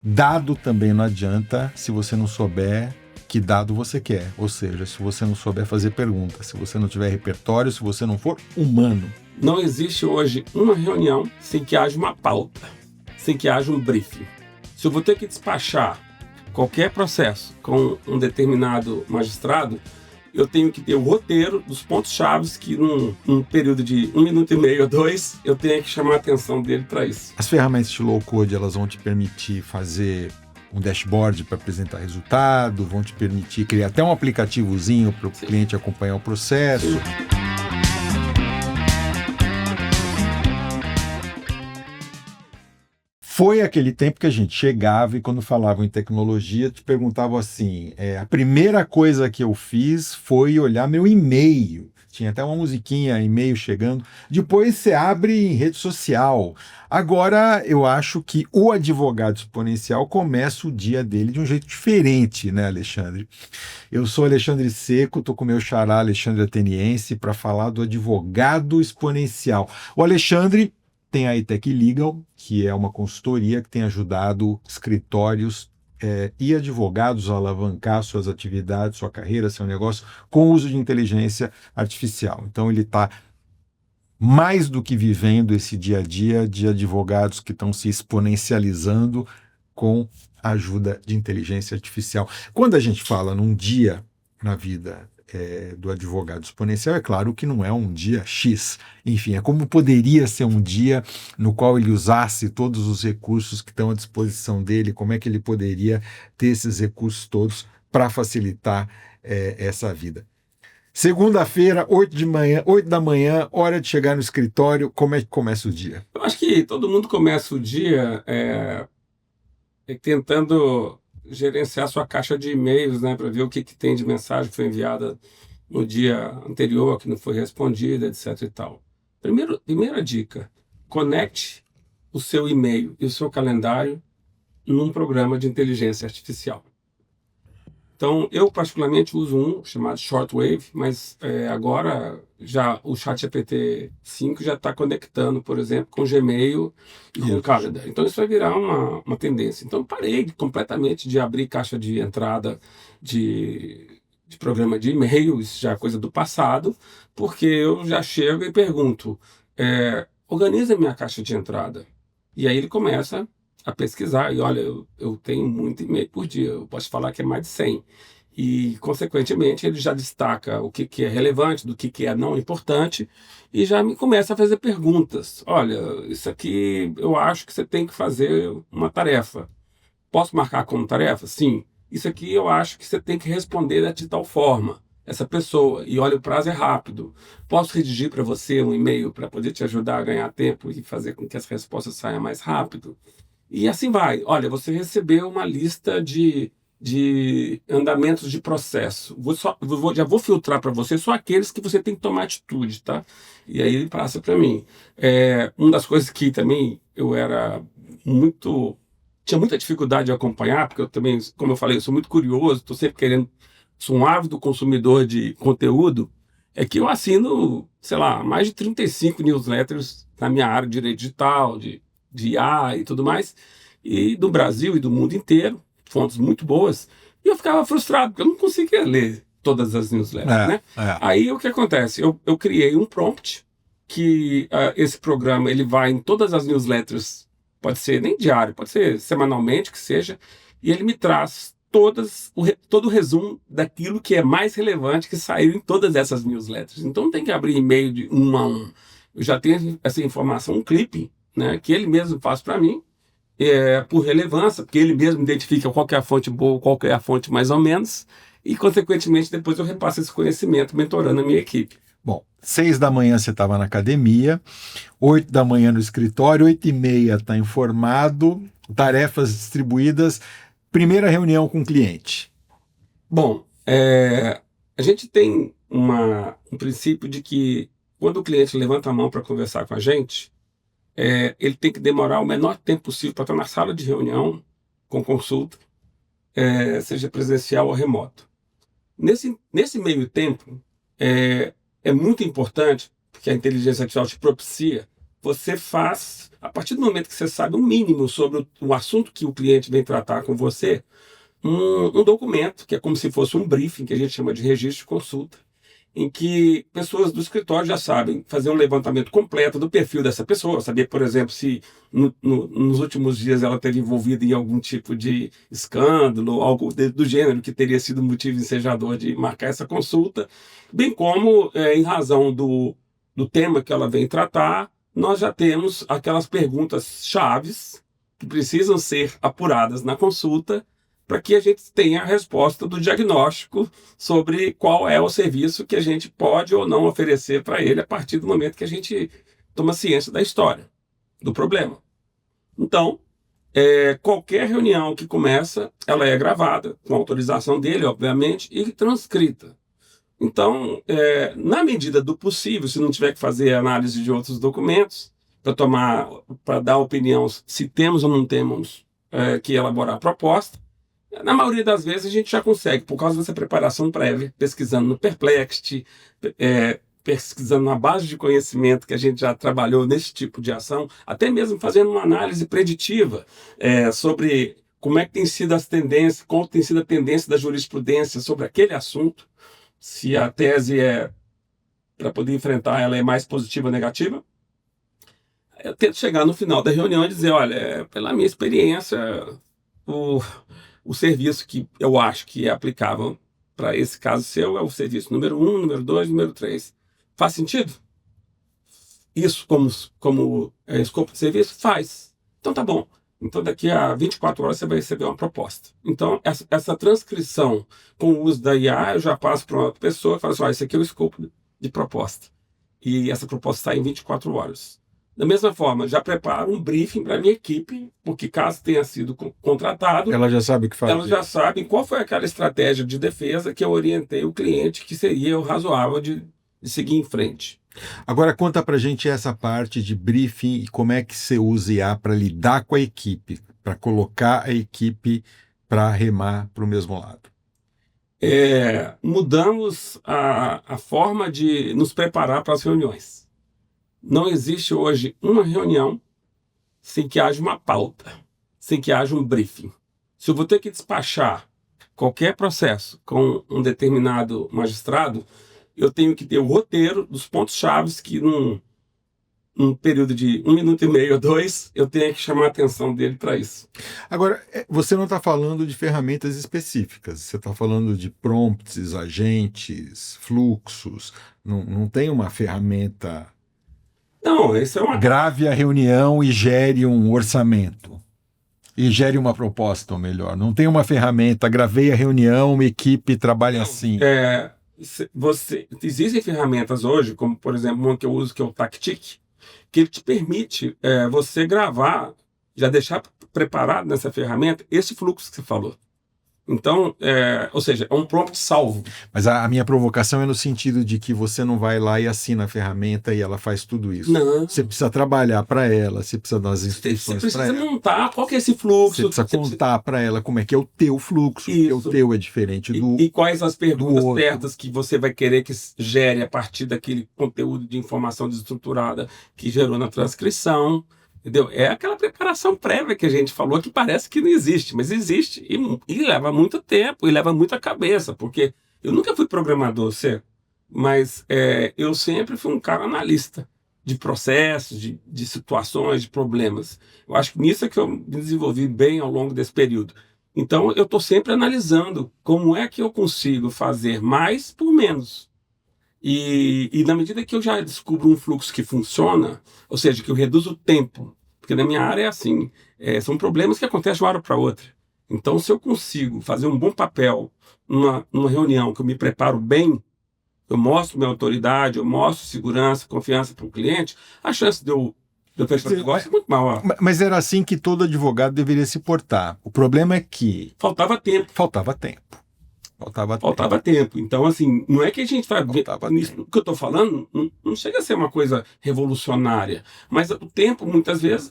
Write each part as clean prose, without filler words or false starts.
Dado também não adianta se você não souber que dado você quer. Ou seja, se você não souber fazer perguntas, se você não tiver repertório, se você não for humano. Não existe hoje uma reunião sem que haja uma pauta, sem que haja um briefing. Se eu vou ter que despachar qualquer processo com um determinado magistrado, eu tenho que ter o roteiro dos pontos-chave que num período de 1 minuto e meio a 2, eu tenho que chamar a atenção dele para isso. As ferramentas de low code, elas vão te permitir fazer um dashboard para apresentar resultado, vão te permitir criar até um aplicativozinho para o cliente acompanhar o processo. Sim. Foi aquele tempo que a gente chegava e quando falavam em tecnologia, te perguntavam assim, a primeira coisa que eu fiz foi olhar meu e-mail. Tinha até uma musiquinha, e-mail chegando. Depois você abre em rede social. Agora, eu acho que o advogado exponencial começa o dia dele de um jeito diferente, né, Alexandre? Eu sou Alexandre Seco, estou com o meu xará Alexandre Ateniense para falar do advogado exponencial. O Alexandre tem a iTech Legal, que é uma consultoria que tem ajudado escritórios e advogados a alavancar suas atividades, sua carreira, seu negócio, com o uso de inteligência artificial. Então, ele está mais do que vivendo esse dia a dia de advogados que estão se exponencializando com a ajuda de inteligência artificial. Quando a gente fala num dia na vida do advogado exponencial, é claro que não é um dia X. Enfim, é como poderia ser um dia no qual ele usasse todos os recursos que estão à disposição dele, como é que ele poderia ter esses recursos todos para facilitar essa vida. Segunda-feira, 8 da manhã, hora de chegar no escritório, como é que começa o dia? Eu acho que todo mundo começa o dia tentando gerenciar sua caixa de e-mails, né, para ver o que tem de mensagem que foi enviada no dia anterior, que não foi respondida, etc. e tal. Primeira dica, conecte o seu e-mail e o seu calendário num programa de inteligência artificial. Então, eu particularmente uso um chamado Shortwave, mas agora já o ChatGPT 5 já está conectando, por exemplo, com o Gmail e com o Calendar. Então, isso vai virar uma tendência. Então, parei completamente de abrir caixa de entrada de programa de e-mail, isso já é coisa do passado, porque eu já chego e pergunto, organiza minha caixa de entrada. E aí ele começa a pesquisar, e olha, eu tenho muito e-mail por dia, eu posso falar que é mais de 100. E, consequentemente, ele já destaca o que é relevante, do que é não importante, e já me começa a fazer perguntas. Olha, isso aqui eu acho que você tem que fazer uma tarefa. Posso marcar como tarefa? Sim. Isso aqui eu acho que você tem que responder de tal forma, essa pessoa, e olha, o prazo é rápido. Posso redigir para você um e-mail para poder te ajudar a ganhar tempo e fazer com que as respostas saiam mais rápido? E assim vai. Olha, você recebeu uma lista de andamentos de processo. Já vou filtrar para você só aqueles que você tem que tomar atitude, tá? E aí ele passa para mim. Uma das coisas que também eu tinha muita dificuldade de acompanhar, porque eu também, como eu falei, eu sou muito curioso, estou sempre querendo, sou um ávido consumidor de conteúdo, é que eu assino, sei lá, mais de 35 newsletters na minha área de direito digital, de IA e tudo mais, e do Brasil e do mundo inteiro, fontes muito boas, e eu ficava frustrado, porque eu não conseguia ler todas as newsletters, né? Aí o que acontece? Eu criei um prompt, que esse programa ele vai em todas as newsletters, pode ser nem diário, pode ser semanalmente, que seja, e ele me traz todo o resumo daquilo que é mais relevante que saiu em todas essas newsletters. Então não tem que abrir e-mail de um a um. Eu já tenho essa informação, um clipping, né, que ele mesmo faz para mim, por relevância, porque ele mesmo identifica qual que é a fonte boa, qual que é a fonte mais ou menos, e, consequentemente, depois eu repasso esse conhecimento mentorando a minha equipe. Bom, 6 da manhã você estava na academia, 8 da manhã no escritório, 8h30 está informado, tarefas distribuídas, primeira reunião com o cliente. Bom, a gente tem um princípio de que quando o cliente levanta a mão para conversar com a gente, ele tem que demorar o menor tempo possível para estar na sala de reunião com consulta, seja presencial ou remoto. Nesse meio tempo, é muito importante, porque a inteligência artificial te propicia você faz, a partir do momento que você sabe o mínimo sobre o assunto que o cliente vem tratar com você, um documento, que é como se fosse um briefing, que a gente chama de registro de consulta, em que pessoas do escritório já sabem fazer um levantamento completo do perfil dessa pessoa, saber, por exemplo, se nos últimos dias ela esteve envolvida em algum tipo de escândalo, algo do gênero que teria sido motivo ensejador de marcar essa consulta, bem como, em razão do tema que ela vem tratar, nós já temos aquelas perguntas chaves que precisam ser apuradas na consulta para que a gente tenha a resposta do diagnóstico sobre qual é o serviço que a gente pode ou não oferecer para ele a partir do momento que a gente toma ciência da história, do problema. Então, qualquer reunião que começa, ela é gravada, com autorização dele, obviamente, e transcrita. Então, na medida do possível, se não tiver que fazer análise de outros documentos, para dar opinião se temos ou não temos que elaborar a proposta, na maioria das vezes a gente já consegue, por causa dessa preparação prévia, pesquisando no Perplexity, pesquisando na base de conhecimento que a gente já trabalhou nesse tipo de ação, até mesmo fazendo uma análise preditiva sobre como é que tem sido as tendências, qual tem sido a tendência da jurisprudência sobre aquele assunto, se a tese para poder enfrentar, ela é mais positiva ou negativa. Eu tento chegar no final da reunião e dizer, olha, pela minha experiência, o serviço que eu acho que é aplicável para esse caso seu é o serviço número 1, número 2, número 3. Faz sentido? Isso como escopo de serviço? Faz. Então tá bom. Então daqui a 24 horas você vai receber uma proposta. Então essa transcrição com o uso da IA eu já passo para uma outra pessoa e falo assim, esse aqui é o escopo de proposta. E essa proposta sai em 24 horas. Da mesma forma, já preparo um briefing para a minha equipe, porque caso tenha sido contratado... Ela já sabe o que fazer. Ela já sabe qual foi aquela estratégia de defesa que eu orientei o cliente que seria o razoável de seguir em frente. Agora conta pra gente essa parte de briefing e como é que você usa IA para lidar com a equipe, para colocar a equipe para remar para o mesmo lado. Mudamos a forma de nos preparar para as reuniões. Não existe hoje uma reunião sem que haja uma pauta, sem que haja um briefing. Se eu vou ter que despachar qualquer processo com um determinado magistrado, eu tenho que ter o roteiro dos pontos-chave que num período de 1 minuto e meio ou 2, eu tenho que chamar a atenção dele para isso. Agora, você não está falando de ferramentas específicas, você está falando de prompts, agentes, fluxos, não tem uma ferramenta... Não, isso é uma... Grave a reunião e gere um orçamento. E gere uma proposta, ou melhor. Não tem uma ferramenta, gravei a reunião, uma equipe trabalha assim. Existem ferramentas hoje, como por exemplo uma que eu uso, que é o Tactic, que ele te permite você gravar, já deixar preparado nessa ferramenta esse fluxo que você falou. Então, ou seja, é um prompt salvo. Mas a minha provocação é no sentido de que você não vai lá e assina a ferramenta e ela faz tudo isso. Não. Você precisa trabalhar para ela, você precisa dar as instruções para ela. Você precisa montar qual que é esse fluxo. Você precisa contar para ela como é que é o teu fluxo, porque o teu é diferente do E quais as perguntas certas que você vai querer que gere a partir daquele conteúdo de informação desestruturada que gerou na transcrição. Entendeu? É aquela preparação prévia que a gente falou que parece que não existe, mas existe e leva muito tempo e leva muita cabeça, porque eu nunca fui programador, mas eu sempre fui um cara analista de processos, de situações, de problemas. Eu acho que nisso é que eu me desenvolvi bem ao longo desse período. Então eu estou sempre analisando como é que eu consigo fazer mais por menos. E na medida que eu já descubro um fluxo que funciona, ou seja, que eu reduzo o tempo, porque na minha área é assim, são problemas que acontecem de uma hora para outra. Então, se eu consigo fazer um bom papel numa reunião que eu me preparo bem, eu mostro minha autoridade, eu mostro segurança, confiança para o cliente, a chance de eu fechar o negócio é muito maior. Mas era assim que todo advogado deveria se portar. O problema é que... Faltava tempo. Faltava tempo. Então, assim, não é que a gente vai ver nisso tempo. que eu estou falando, não chega a ser uma coisa revolucionária. Mas o tempo, muitas vezes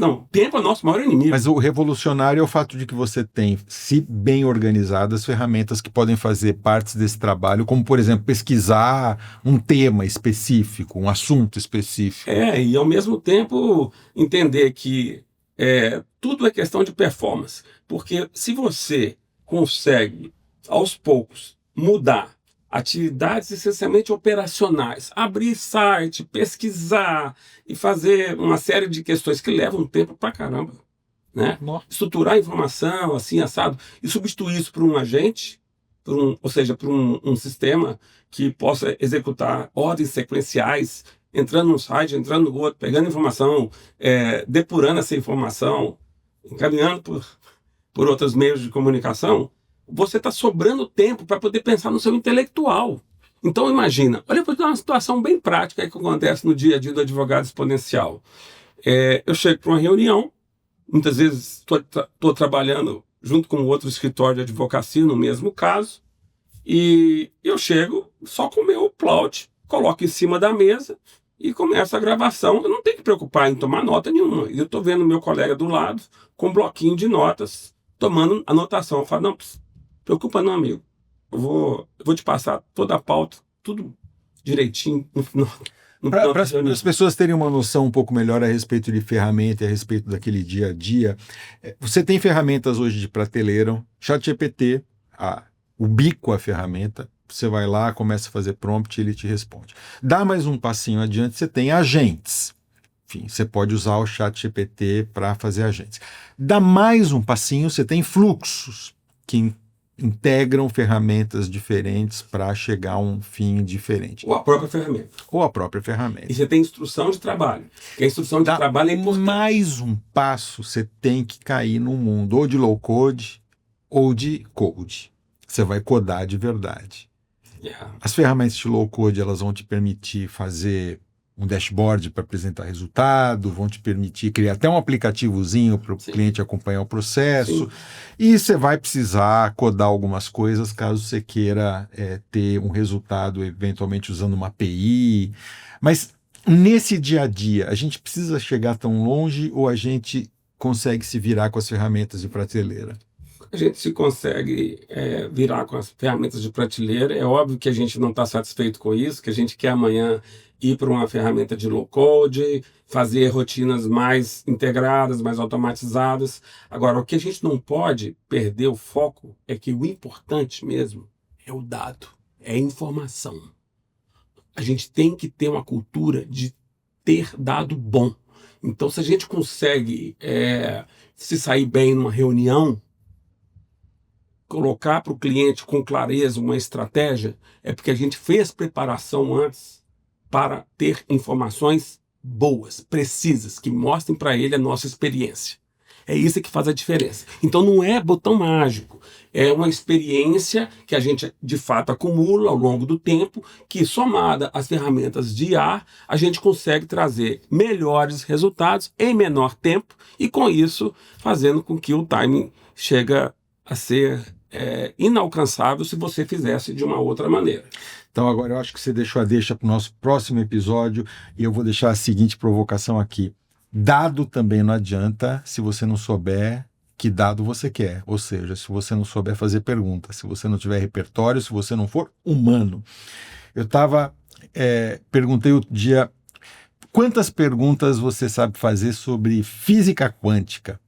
não, o tempo é o nosso maior inimigo. Mas o revolucionário é o fato de que você tem, se bem organizadas, ferramentas que podem fazer partes desse trabalho, como, por exemplo, pesquisar um tema específico, um assunto específico. E ao mesmo tempo entender que tudo é questão de performance. Porque se você consegue, aos poucos, mudar atividades essencialmente operacionais, abrir site, pesquisar e fazer uma série de questões que levam tempo pra caramba, né? Estruturar a informação, assim, assado, e substituir isso por um agente, ou seja, por um sistema que possa executar ordens sequenciais, entrando num site, entrando no outro, pegando informação, depurando essa informação, encaminhando por outros meios de comunicação, você está sobrando tempo para poder pensar no seu intelectual. Então imagina, olha, eu vou dar uma situação bem prática que acontece no dia a dia do advogado exponencial. Eu chego para uma reunião, muitas vezes estou trabalhando junto com outro escritório de advocacia no mesmo caso, e eu chego só com o meu plot, coloco em cima da mesa e começo a gravação. Eu não tenho que preocupar em tomar nota nenhuma. Eu estou vendo meu colega do lado com um bloquinho de notas, tomando anotação. Eu falo, não, preocupa não, amigo. Eu vou te passar toda a pauta, tudo direitinho no final. Para as pessoas terem uma noção um pouco melhor a respeito de ferramenta e a respeito daquele dia a dia, você tem ferramentas hoje de prateleira, ChatGPT, ubiqua a ferramenta, você vai lá, começa a fazer prompt e ele te responde. Dá mais um passinho adiante, você tem agentes. Enfim, você pode usar o ChatGPT para fazer agentes. Dá mais um passinho, você tem fluxos que integram ferramentas diferentes para chegar a um fim diferente. Ou a própria ferramenta. E você tem instrução de trabalho. E a instrução de trabalho é importante. Mais um passo você tem que cair no mundo ou de low code ou de code. Você vai codar de verdade. As ferramentas de low code, elas vão te permitir fazer um dashboard para apresentar resultado, vão te permitir criar até um aplicativozinho para o cliente acompanhar o processo. Sim. E você vai precisar codar algumas coisas caso você queira ter um resultado eventualmente usando uma API. Mas nesse dia a dia, a gente precisa chegar tão longe ou a gente consegue se virar com as ferramentas de prateleira? A gente se consegue virar com as ferramentas de prateleira. É óbvio que a gente não está satisfeito com isso, que a gente quer amanhã ir para uma ferramenta de low-code, fazer rotinas mais integradas, mais automatizadas. Agora, o que a gente não pode perder o foco é que o importante mesmo é o dado, é a informação. A gente tem que ter uma cultura de ter dado bom. Então, se a gente consegue se sair bem numa reunião, colocar para o cliente com clareza uma estratégia, é porque a gente fez preparação antes para ter informações boas, precisas, que mostrem para ele a nossa experiência. É isso que faz a diferença. Então não é botão mágico, é uma experiência que a gente de fato acumula ao longo do tempo, que somada às ferramentas de IA, a gente consegue trazer melhores resultados em menor tempo e com isso fazendo com que o timing chegue a ser inalcançável se você fizesse de uma outra maneira. Então agora eu acho que você deixou a deixa para o nosso próximo episódio e eu vou deixar a seguinte provocação aqui. Dado também não adianta se você não souber que dado você quer, ou seja, se você não souber fazer perguntas, se você não tiver repertório, se você não for humano. Eu perguntei outro dia, quantas perguntas você sabe fazer sobre física quântica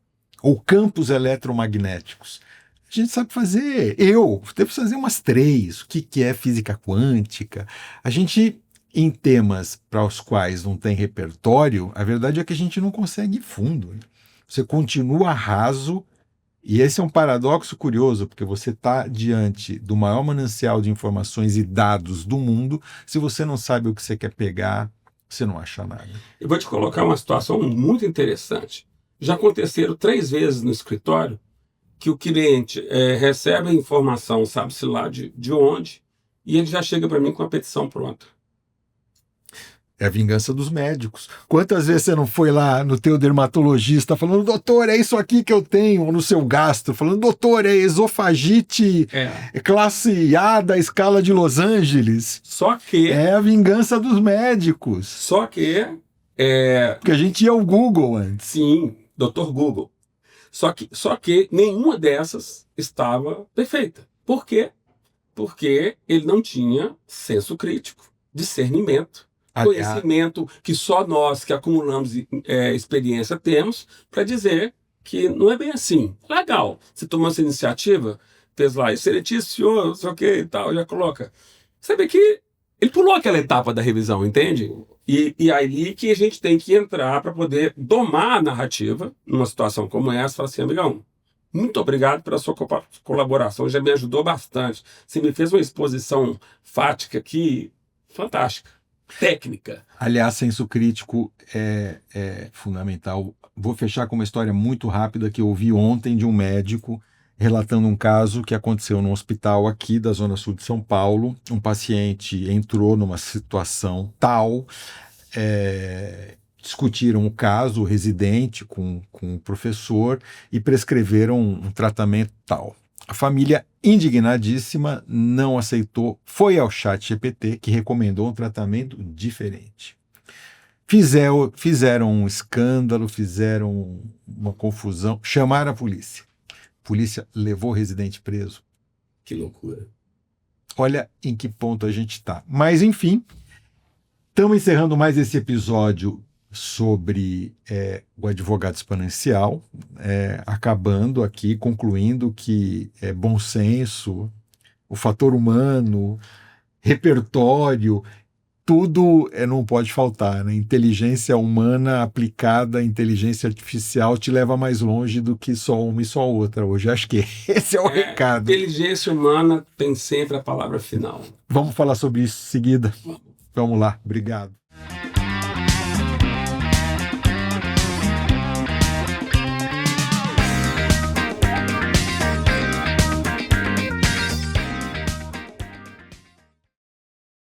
ou campos eletromagnéticos? A gente sabe fazer, eu devo fazer umas 3, o que é física quântica. A gente, em temas para os quais não tem repertório, a verdade é que a gente não consegue ir fundo. Você continua raso, e esse é um paradoxo curioso, porque você está diante do maior manancial de informações e dados do mundo, se você não sabe o que você quer pegar, você não acha nada. Eu vou te colocar uma situação muito interessante. Já aconteceram 3 vezes no escritório que o cliente recebe a informação, sabe-se lá de onde, e ele já chega para mim com a petição pronta. É a vingança dos médicos. Quantas vezes você não foi lá no teu dermatologista falando, doutor, é isso aqui que eu tenho, ou no seu gastro, falando, doutor, é esofagite classe A da escala de Los Angeles. Só que... É a vingança dos médicos. Só que... Porque a gente ia ao Google antes. Sim, Dr. Google. Só que nenhuma dessas estava perfeita. Por quê? Porque ele não tinha senso crítico, discernimento, conhecimento que só nós que acumulamos experiência temos para dizer que não é bem assim. Legal, você tomou essa iniciativa, fez lá, excelentíssimo, não sei o que e tal, já coloca. Sabe que ele pulou aquela etapa da revisão, entende? E aí que a gente tem que entrar para poder domar a narrativa numa situação como essa, falar assim, amigão, muito obrigado pela sua colaboração, já me ajudou bastante. Você me fez uma exposição fática aqui, fantástica, técnica. Aliás, senso crítico é fundamental. Vou fechar com uma história muito rápida que eu ouvi ontem de um médico relatando um caso que aconteceu num hospital aqui da Zona Sul de São Paulo. Um paciente entrou numa situação tal, discutiram o caso, o residente com o professor, e prescreveram um tratamento tal. A família, indignadíssima, não aceitou, foi ao ChatGPT, que recomendou um tratamento diferente. Fizeram um escândalo, fizeram uma confusão, chamaram a polícia. A polícia levou o residente preso. Que loucura. Olha em que ponto a gente está. Mas, enfim, estamos encerrando mais esse episódio sobre o advogado exponencial, acabando aqui, concluindo que bom senso, o fator humano, repertório, tudo não pode faltar, né? Inteligência humana aplicada à inteligência artificial te leva mais longe do que só uma e só outra hoje. Acho que esse é o recado. Inteligência humana tem sempre a palavra final. Vamos falar sobre isso em seguida? Vamos lá, obrigado.